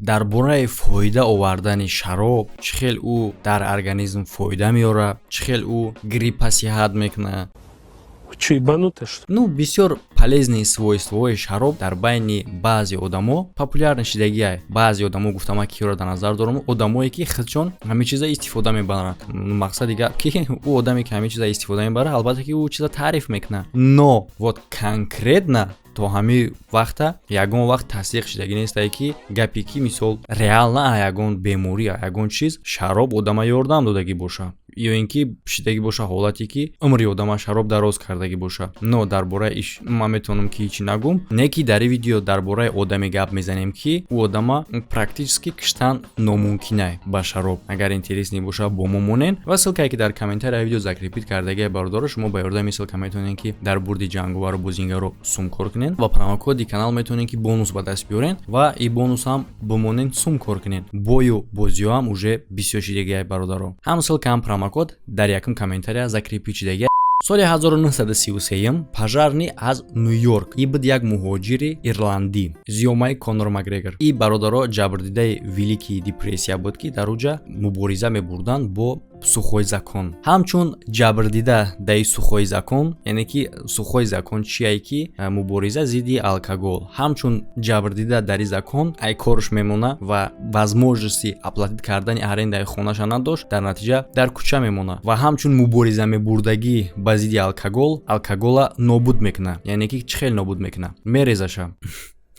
дар бораи фоида овардани шароб, чӣ хел ӯ дар организм фоида меорад, чӣ хел ӯ гриппа сиҳат мекунад. Чё, ебанутая, что ли? Бисёр полезни свойствои шароб дар байни баъзе одамо популярна шидагиай. Баъзе одамо гуфтама киёро дар назар дорам, одамое ки худшон ҳамин чиза истифода мебаранд. Мақсади гап ки ӯ одаме ки ҳамин чиза истифода мебарад, албатта ки ӯ чиза таъриф мекунад. Но вот конкретна то ҳамин вақта ягон вақт тасдиқ шидагӣ нестае ки гапе ки мисол реал на ягон беморӣ, ягон чиз шароб одама ёрдам додагӣ боша, ё ин ки шидагӣ боша ҳолате ки умри одама шароб дароз кардагӣ боша. Но дар бораи иш ман метавонам ки ҳичи нагум. Не ки дар ин видео дар бораи одаме гап мезанем ки ӯ одама практически киштан номумкинай ба шароб. Агар интересни боша бо мо монен ва ссилкае ки дар комментарияи видео закрепит кардагиай бародаро, шумо ба ёрдами ссилка метавонед ки дар бурди ҷанговару бозингаро сум кор кунед ва промокоди канал метавонед ки бонус ба даст биёрен ва ин бонус ҳам бимонен сум кор кунед. Бою бозиё ҳам уже бисёр шидагиай бародаро. Ҳам ссилка ҳам промокод дар якум комментария закрепит шидагиай. Соли 1933 пожарни аз Нью-Йорк. И буд як муҳоҷири ирландӣ. Зиёмаи Конор Макгрегор. И бародаро ҷабрдидаи Великии депрессия буд ки дар уҷа мубориза мебурданд бо сухои закон. Ҳамчун ҷабрдида даи сухои закон, яъне ки сухои закон чие ки мубориза зидди алкогол. Ҳамчун ҷабрдида дари закон ай корш мемона ва возможности оплатит кардани арендаи хонаша надошт, дар натиҷа дар кӯча мемона ва ҳамчун мубориза мебурдагӣ ба зидди алкогол, алкогола нобуд мекуна. Яъне ки чӣ хел нобуд мекуна? Мерезаша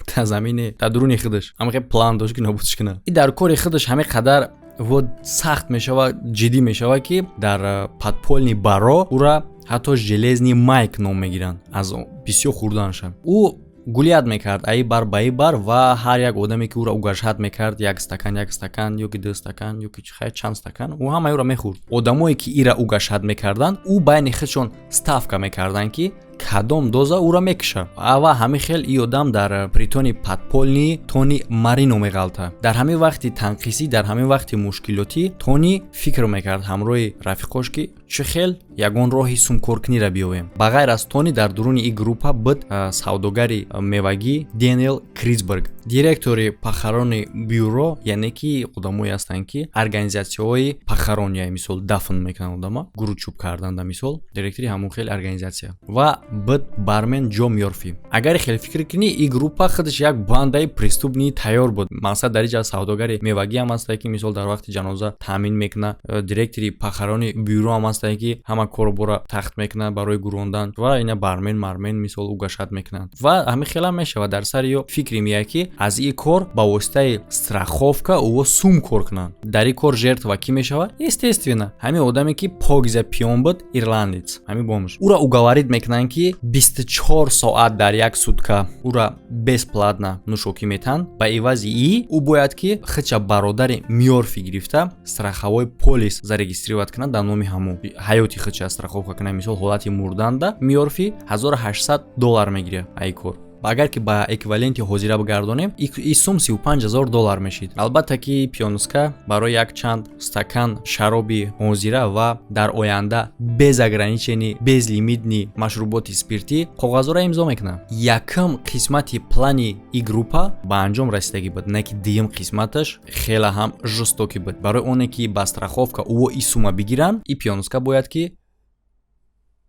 та замини та дуруни худаш ҳама хел план дошт ки нобудш куна. И дар кори худаш ҳамин қадар вот сахт мешава, ҷиддӣ мешава ки дар подпольни баро ӯра ҳатто железни майк ном мегиранд аз бисёр хурданша. Ӯ гулият мекард аи бар ба и бар ва ҳар як одаме ки ӯра угашат мекард як стакан ёки ду стакан ёки чанд стакан ӯ ҳама ӯра мехӯрд. Одамое ки ира угашат мекарданд ӯ байни худшон ставка мекарданд ки кадом доза ӯра мекиша. Ава ҳамин хел и одам дар притони подпольни Тони Марино меғалта. Дар ҳамин вақти танқисӣ, дар ҳамин вақти мушкилотӣ Тони фикр мекард ҳамроҳи рафиқош ки чӣ хел ягон роҳи сумкоркунира биёвем. Ба ғайр аз Тони дар дуруни ин группа буд савдогари мевагӣ Дэниел Крисберг, директори пахарони бюро, яъне ки одамое ҳастанд ки организатсияҳои пахарония, мисол дафн мекунанд одама, гуручӯб карданда, мисол директори ҳамон хел организатсия. Ва буд бармен Ҷо Мёрфи. Агари хел фикр кунӣ, ин группа худаш як бандаи преступнии тайёр буд. Мақсад дар инҷа савдогари мевагӣ ҳам ҳастае ки мисол дар вақти ҷаноза таъмин мекуна, директори пахарони бюро ҳам ҳастае ки ҳама кору бора тахт мекуна барои гурондан ва ина бармен мисол угашат мекунанд. Ва ҳамин хел ҳам мешава дар сари ё фикри меяд ки аз ин кор ба воситаи страховка ӯ сум кор кунанд. Дар ин кор жертва кӣ мешава? Естественно ҳамин одаме ки Погиза Пиён буд, ирландец, ҳамин бомж. Ӯра уговорит мекунанд ки 24 соат дар як сутка ӯра бесплатна нӯшокӣ метан. Ба ивази и ӯ бояд ки худша бародари Мёрфи гирифта страховой полис зарегистрировать кунад дар номи ҳамон. ҳаёти худша страховка кунад, мисол ҳолати мурданда Мёрфи $1800 мегирад ай кор. Агар ки ба эквиваленти ҳозира бигардонем, ин сум $35000 мешид. Албатта ки пиёнистка барои як чанд стакан шароби ҳозира ва дар оянда без ограничений, без лимитни машруботи спиртӣ коғазора имзо мекунад. Якум қисмати плани ин группа ба анҷом расидагӣ буд, не ки дуюм қисматаш хела ҳам жестоки буд. Барои оне ки ба страховка ӯ ин сума бигиранд, ин пиёнистка бояд ки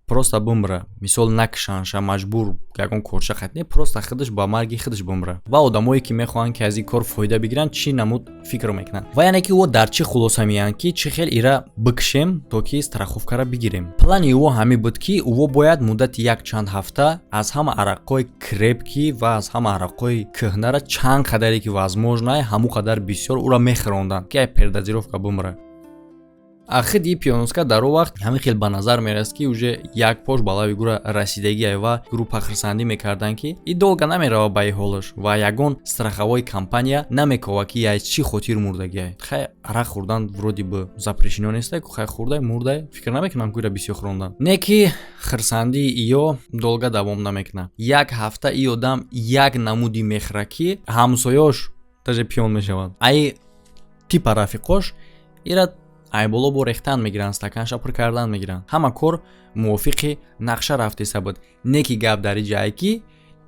просто бимра, мисол накишанша маҷбур ягон корша хатне, просто худаш ба марги худаш бимра. Ва одамое ки мехоҳанд ки аз ин кор фоида бигиранд чӣ намуд фикр мекунанд. Ва яъне ки ӯ дар чӣ хулоса меянд ки чӣ хел ира бикшем то ки страховкара бигирем. Плани ӯ ҳамин буд ки ӯ бояд муддати як чанд ҳафта аз ҳама арақҳои крепкӣ ва аз ҳама арақҳои кӯҳнара чанд қадаре ки возможно ҳамон қадар бисёр ӯра мехӯронданд ки ай передозировка бимра. Ахиди пиёнистка дар он вақт ҳамин хел ба назар мераст ки уже як пош ба лави гура расидагиай ва группа хирсандӣ мекарданд ки и долга намерава ба ин ҳолаш ва ягон страховой компания намекова ки яй чӣ хотир мурдагиай. Хай арақ хӯрдан вроди бы запрещено нестай, ку хай хӯрдай мурдай фикр намекунам ки ира бисёр хӯрондан. Не ки хирсандии иё долга давом намекунад. Як ҳафта ин одам як намуди мехӯра ки ҳамсоёш даже пиён мешаванд. Ай типа рафиқош ира ай боло бо рехтан мегиранд, стаканша пур кардан мегиранд. Ҳама кор мувофиқи нақша рафтиса буд. Не ки гап дар ин ҷае ки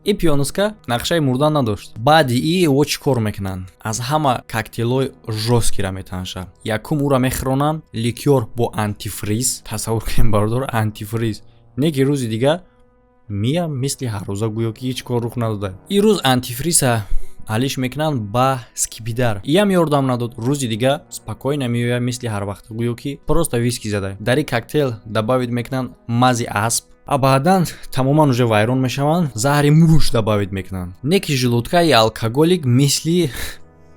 ин пионуска нақшаи мурдан надошт. баъди ӯ чӣ кор мекунанд? Аз ҳама коктейлҳои жесткира метанша. Якум ӯра мехӯронанд ликёр бо антифриз. Тасаввур кунед бардор антифриз. Не ки рӯзи дигар мия мисли ҳаррӯза гӯё ки ҳеҷ кор рух надода. Ин рӯз антифриза ҳалиш мекунанд ба скипидар. Иам ёрдам надод. Рӯзи дига спокойно меояд мисли ҳар вақт гӯё ки просто виски зада. Дар ин коктейл добавид мекунанд мази асп. А баъдан тамоман уже вайрон мешаванд. Заҳри муш добавид мекунанд. Не ки желудкаи алкоголик мисли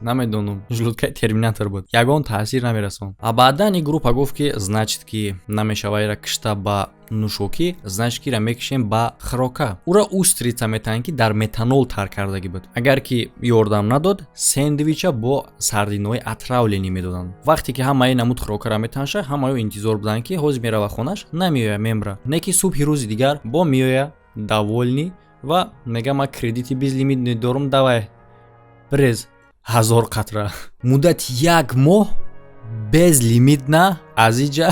намедонам, желудкаи терминатор буд. Ягон таъсир намерасон. А баъдан ин группа гуфт ки значит ки намешава ира кишта ба нӯшокӣ, значит ки ира мекишем ба хӯрока. Ура устрица метаҳанд ки дар метанол тар кардагӣ буд. Агар ки ёрдам надод, сендвича бо сардинои отравлени медоданд. Вақте ки ҳама ин намуд хӯрокара метанша, ҳамаё интизор буданд ки ҳозир мерава хонаш, намеоя мемра. Не ки субҳи рӯзи дигар бо меоя довольни ва мега ма кредити безлимит недорам, давай брез 1000 қатра. Муддати 1 моҳ без лимит на аз инҷа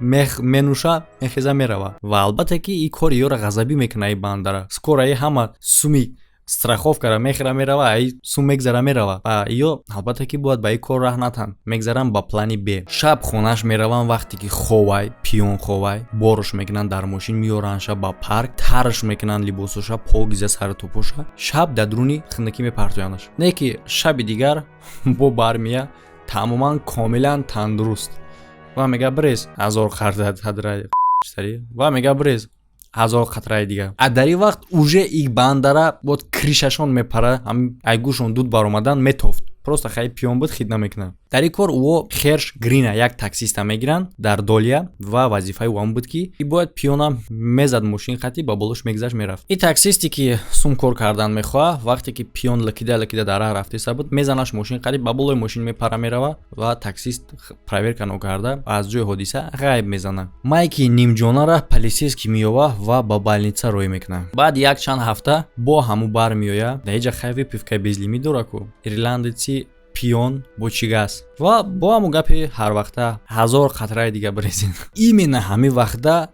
менӯша мехеза мерава. Ва албатта ки ин кори ёра ғазабӣ мекуна ин бандара. Скоро ҳама суми страховкара мехӯра мерава, ай сум мегзара мерава. Ё албатта ки бояд ба ин кор раҳ натан. Мегзарам ба плани Б. Шаб хонаш меравам вақте ки ховай, пиён ховай, борш мекунанд дар мошин миёранша ба парк, тарш мекунанд либосоша, покиза сарутопоша. Шаб дар дуруни хиндакӣ мепартоянаш. Не ки шаби дигар бо бармия тамоман комилан тандуруст. Ва мега брез 1000 қатра тадра ва мега брез 1000 қатраи дигар. А дар ин вақт уже ин бандара бод кришашон мепара, ай гӯшон дуд баромадан метофт. Просто хай пиён буд хидна мекунад. Дар ин кор ӯ Херш Грина як таксиста мегиранд дар Долия ва вазифаи ӯ ҳам буд ки ин бояд пиёнам мезад мошин қати ба болош мегзашт мерафт. Ин таксисте ки сум кор кардан мехоҳа, вақте ки пиён ликида дар раҳ рафтиса буд, мезанаш мошин қати ба болои мошин мепара мерава ва таксист проверка нокарда аз ҷои ҳодиса ғайб мезана. Майки нимҷонара полисейский меёва ва ба больница рой мекунад. Баъди як чанд ҳафта бо ҳаму бармеоя, даиҷа хай випивкаи безлимит дора ку. Ирландеци пиён бо чигас ва бо ҳамун гапи ҳарвақта 1000 қатраи дига брезин. Именно ҳамин вақта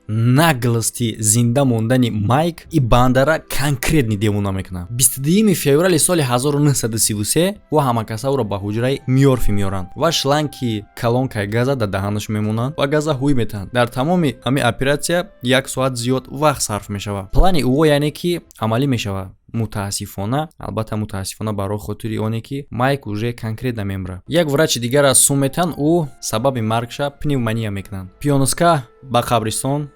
наглости зинда мондани Майк и бандара конкретни девона мекунад. 22 феврали соли 1933 ва ҳамакаса ӯро ба ҳуҷраи Мёрфи меоранд ва шланги колонкаи газа дар даҳанаш мемонанд ва газа ҳуй метаҳанд. Дар тамоми ҳамин оператсия 1 соат зиёд вақт сарф мешавад. Плани ӯ яъне ки амалӣ мешавад. Мутаассифона, албатта мутаассифона барои хотири оне ки Майк уже конкретно мемра. Як врачи дигар аз сум метан, ӯ сабаби маргша пневмония мекунанд. Пиёнуска ба қабристон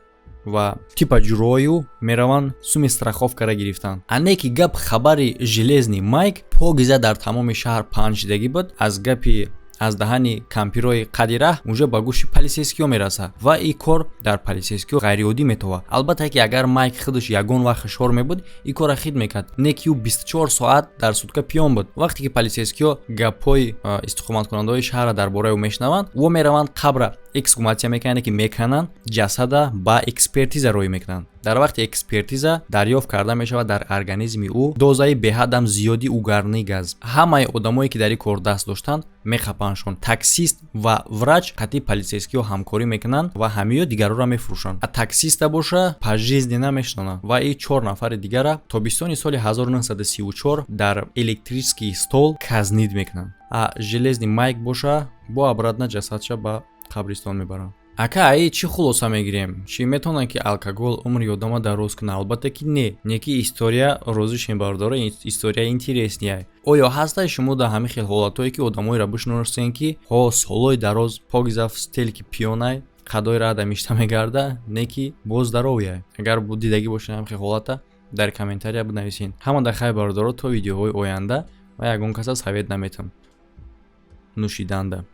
ва типа ҷурою мераванд суми страховкара гирифтанд. Ане ки гап хабари железни Майк погиза дар тамоми шаҳр паҳн шидагӣ буд, аз гапи аз даҳани кампирои қадира уже ба гӯши полисейскиё мераса ва ин кор дар полисейскиё ғайриоддӣ метова. Албатта ки агар Майк худаш ягон вақт хушор мебуд, ин кора хид мекард. Не ки ӯ 24 соат дар сутка пиён буд. Вақте ки полисейскиё гапҳои истиқоматкунандаҳои шаҳрра дар бораи ӯ мешунаванд, ӯ мераванд қабра эксгуматсия мекунанд ки мекананд ҷасада ба экспертиза рой мекунанд. Дар вақти экспертиза дарёфт карда мешавад дар организми ӯ дозаи беҳадам зиёди угарни газ. Ҳамаи одамое ки дар ин кор даст доштанд мехапаншон. Таксист ва врач қатъи полисейскиё ҳамкорӣ мекунанд ва ҳамеё дигароро мефурӯшанд. А таксиста боша пожизненно мешнонанд ва ин 4 нафари дигара тобистони соли 1934 дар электрический стол казнид мекунанд. А железни Майк боша бо обратно ҷасадша ба қабристон мебаранд. Ака ай чӣ хулоса мегирем? Чӣ метавонад ки алкогол умри одама дароз кунад? Албатта ки не ки история розишем бардора, история интереснее. Оё ҳастае шумо дар ҳамин хел ҳолатое ки одамоеро бишносем ки солҳои дароз погиза в стел ки пиёнай қадои рада мишта мегарда, не ки боз даровияй. Агар дидагӣ бошед ҳамин хел ҳолата дар комментария бинависед. Ҳама дар хайр бардора то видеоҳои оянда ва ягон каса совет наметам. Нӯшиданда.